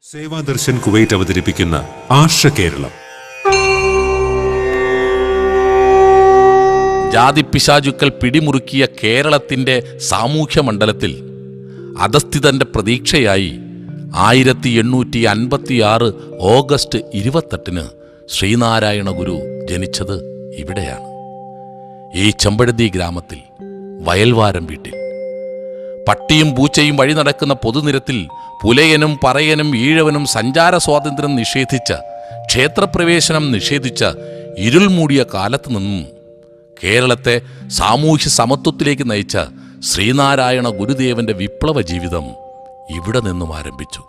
സേവാദർശൻ Kuwait അവതരിപ്പിക്കുന്ന ആർഷ കേരളം. ജാതിപ്പിശാചുക്കൾ പിടിമുറുക്കിയ കേരളത്തിന്റെ സാമൂഹ്യ മണ്ഡലത്തിൽ അധസ്ഥിതന്റെ പ്രതീക്ഷയായി 1856 ഓഗസ്റ്റ് 28 ശ്രീനാരായണ ഗുരു ജനിച്ചത് ഇവിടെയാണ്. ഈ ചെമ്പഴന്തി ഗ്രാമത്തിൽ വയൽവാരം വീട്ടിൽ പട്ടിയും പൂച്ചയും വഴി നടക്കുന്ന പൊതുനിരത്തിൽ പുലയനും പറയനും ഈഴവനും സഞ്ചാര സ്വാതന്ത്ര്യം നിഷേധിച്ച, ക്ഷേത്രപ്രവേശനം നിഷേധിച്ച ഇരുൾ മൂടിയ കാലത്ത് നിന്നും കേരളത്തെ സാമൂഹ്യ സമത്വത്തിലേക്ക് നയിച്ച ശ്രീനാരായണ ഗുരുദേവന്റെ വിപ്ലവ ജീവിതം ഇവിടെ നിന്നും ആരംഭിച്ചു.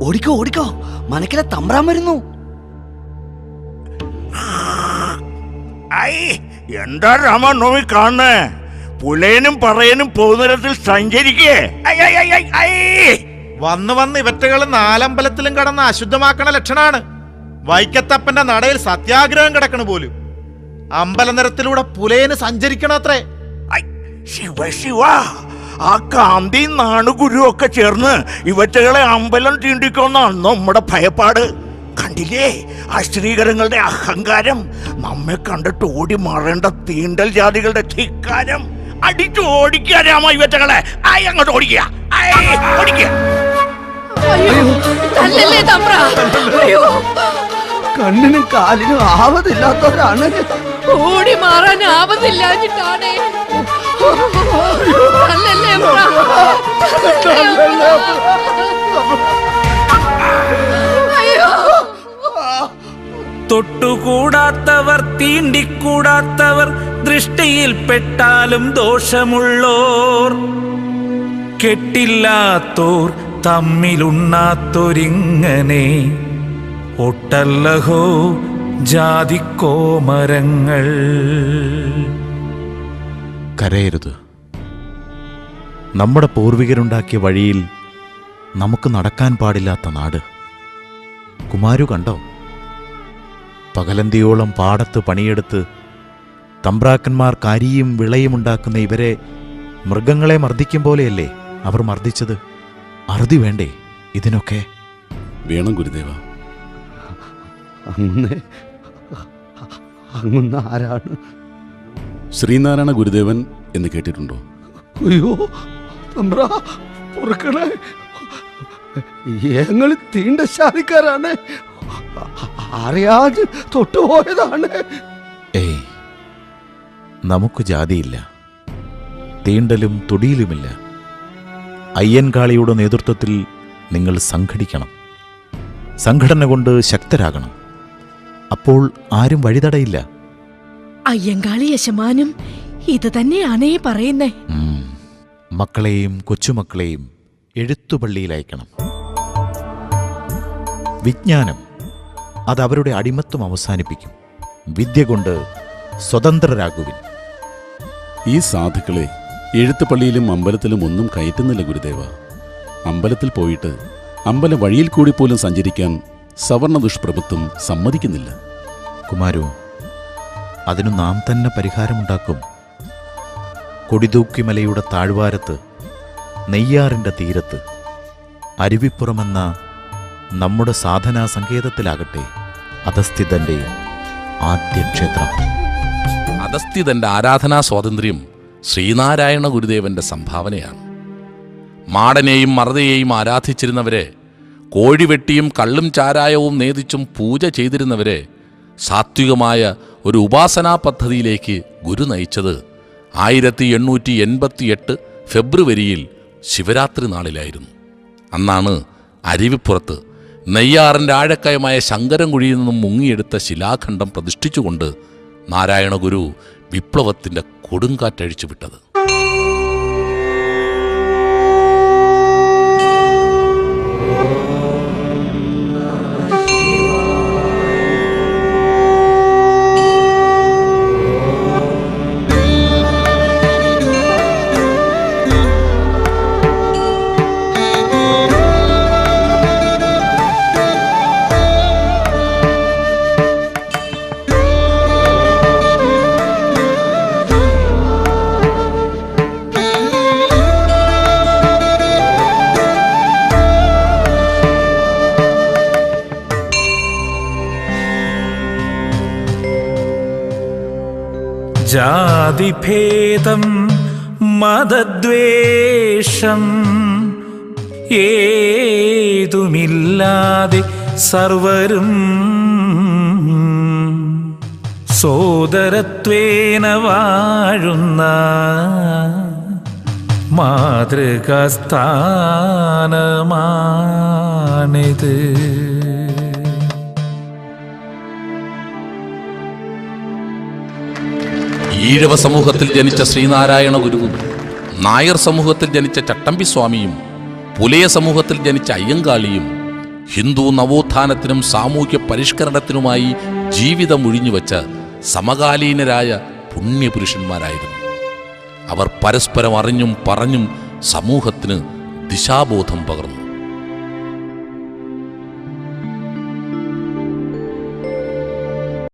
ഓടിക്കോ ഓടിക്കോ, മനക്കിലെ തമ്പ്രാൻ വരുന്നു. എന്താ രാമനവമി കാണുന്നേ? പുലയനും പറയനും പൊതുനിരത്തിൽ സഞ്ചരിക്കേ. വന്ന് ഇവറ്റകൾ നാലമ്പലത്തിലും കടന്ന് അശുദ്ധമാക്കണ ലക്ഷണാണ്. വൈക്കത്തപ്പന്റെ നടയിൽ സത്യാഗ്രഹം കിടക്കണ പോലും. അമ്പലനിരത്തിലൂടെ പുലയന് സഞ്ചരിക്കണത്രേ. ശിവ ശിവ, ആ കാന്തി നാണുഗുരു ഒക്കെ ചേർന്ന് ഇവറ്റകളെ അമ്പലം തീണ്ടിക്കൊന്നാണ് നമ്മുടെ ഭയപ്പാട്. കണ്ടില്ലേ ആ സ്ത്രീകരങ്ങളുടെ അഹങ്കാരം? നമ്മെ കണ്ടിട്ട് ഓടി മാറേണ്ട തീണ്ടൽ ജാതികളുടെ ധിക്കാരം. അടിച്ചു ഓടിക്കാരാമോ ഇവറ്റകളെ? അങ്ങോട്ട് ഓടിക്കുക, ഓടിക്കുക. കണ്ണിനും കാലിനും ആവതില്ലാത്തവരാണ്. ഓടി മാറാൻ ആവതില്ലാഞ്ഞിട്ടാണ്. തൊട്ടുകൂടാത്തവർ, തീണ്ടിക്കൂടാത്തവർ, ദൃഷ്ടിയിൽപ്പെട്ടാലും ദോഷമുള്ളോർ, കെട്ടില്ലാത്തോർ, തമ്മിലുണ്ണാത്തൊരിങ്ങനെ ഒട്ടല്ലഹോ ജാതിക്കോമരങ്ങൾ. കരയരുത്. നമ്മുടെ പൂർവികരുണ്ടാക്കിയ വഴിയിൽ നമുക്ക് നടക്കാൻ പാടില്ലാത്ത നാട്. കുമാരു കണ്ടോ? പകലന്തിയോളം പാടത്ത് പണിയെടുത്ത് തമ്പ്രാക്കന്മാർ കരിയും വിളയും ഉണ്ടാക്കുന്ന ഇവരെ മൃഗങ്ങളെ മർദ്ദിക്കും പോലെയല്ലേ അവർ മർദ്ദിച്ചത്? അറുതി വേണ്ടേ ഇതിനൊക്കെ? വേണം ഗുരുദേവ. അങ്ങുന്ന ആരാണ്? ശ്രീനാരായണ ഗുരുദേവൻ എന്ന് കേട്ടിട്ടുണ്ടോ? അയ്യോ തമ്പ്രാ, പൊറുക്കണേ, ഞങ്ങൾ തീണ്ടശാലിക്കാരാണ്, അറിയാതെ തൊട്ടുപോയതാണ്. ഏയ്, നമുക്ക് ജാതിയില്ല, തീണ്ടലും തൊടിയിലുമില്ല. അയ്യൻകാളിയുടെ നേതൃത്വത്തിൽ നിങ്ങൾ സംഘടിക്കണം. സംഘടന കൊണ്ട് ശക്തരാകണം. അപ്പോൾ ആരും വഴിതടയില്ല. അയ്യങ്കാളി യശമാനും ഇത് തന്നെയാണേ പറയുന്നേ. മക്കളെയും കൊച്ചുമക്കളെയും എഴുത്തുപള്ളിയിലയക്കണം. വിജ്ഞാനം അതവരുടെ അടിമത്വം അവസാനിപ്പിക്കും. വിദ്യ കൊണ്ട് സ്വതന്ത്രരാകുവിൻ. ഈ സാധുക്കളെ എഴുത്തുപള്ളിയിലും അമ്പലത്തിലും ഒന്നും കയറ്റുന്നില്ല ഗുരുദേവ. അമ്പലത്തിൽ പോയിട്ട് അമ്പല വഴിയിൽ കൂടി പോലും സഞ്ചരിക്കാൻ സവർണ ദുഷ്പ്രഭുത്വം സമ്മതിക്കുന്നില്ല. കുമാരു, അതിനു നാം തന്നെ പരിഹാരമുണ്ടാക്കും. കൊടിതൂക്കിമലയുടെ താഴ്വാരത്ത്, നെയ്യാറിൻ്റെ തീരത്ത്, അരുവിപ്പുറമെന്ന നമ്മുടെ സാധനാ സങ്കേതത്തിലാകട്ടെ അധസ്ഥിതന്റെ ആദ്യ ക്ഷേത്രം. അധസ്ഥിതന്റെ ആരാധനാ സ്വാതന്ത്ര്യം ശ്രീനാരായണ ഗുരുദേവന്റെ സംഭാവനയാണ്. മാടനെയും മറുതയെയും ആരാധിച്ചിരുന്നവരെ, കോഴിവെട്ടിയും കള്ളും ചാരായവും നേദിച്ചും പൂജ ചെയ്തിരുന്നവരെ സാത്വികമായ ഒരു ഉപാസനാ പദ്ധതിയിലേക്ക് ഗുരു നയിച്ചത് 1888 ഫെബ്രുവരിയിൽ ശിവരാത്രി നാളിലായിരുന്നു. അന്നാണ് അരുവിപ്പുറത്ത് നെയ്യാറിൻ്റെ ആഴക്കയമായ ശങ്കരൻകുഴിയിൽ നിന്നും മുങ്ങിയെടുത്ത ശിലാഖണ്ഡം പ്രതിഷ്ഠിച്ചുകൊണ്ട് നാരായണ ഗുരു വിപ്ലവത്തിൻ്റെ കൊടുങ്കാറ്റഴിച്ചു വിട്ടത്. ജാതിഭേദം മതദ്വേഷം ഏതുമില്ലാതെ സർവരും സോദരത്വേന വാഴുന്ന മാതൃകാസ്ഥാനമാണിത്. ഈഴവ സമൂഹത്തിൽ ജനിച്ച ശ്രീനാരായണ ഗുരുവും നായർ സമൂഹത്തിൽ ജനിച്ച ചട്ടമ്പി സ്വാമിയും പുലയ സമൂഹത്തിൽ ജനിച്ച അയ്യങ്കാളിയും ഹിന്ദു നവോത്ഥാനത്തിനും സാമൂഹ്യ പരിഷ്കരണത്തിനുമായി ജീവിതം ഒഴിഞ്ഞുവെച്ച സമകാലീനരായ പുണ്യപുരുഷന്മാരായിരുന്നു. അവർ പരസ്പരം അറിഞ്ഞും പറഞ്ഞും സമൂഹത്തിന് ദിശാബോധം പകർന്നു.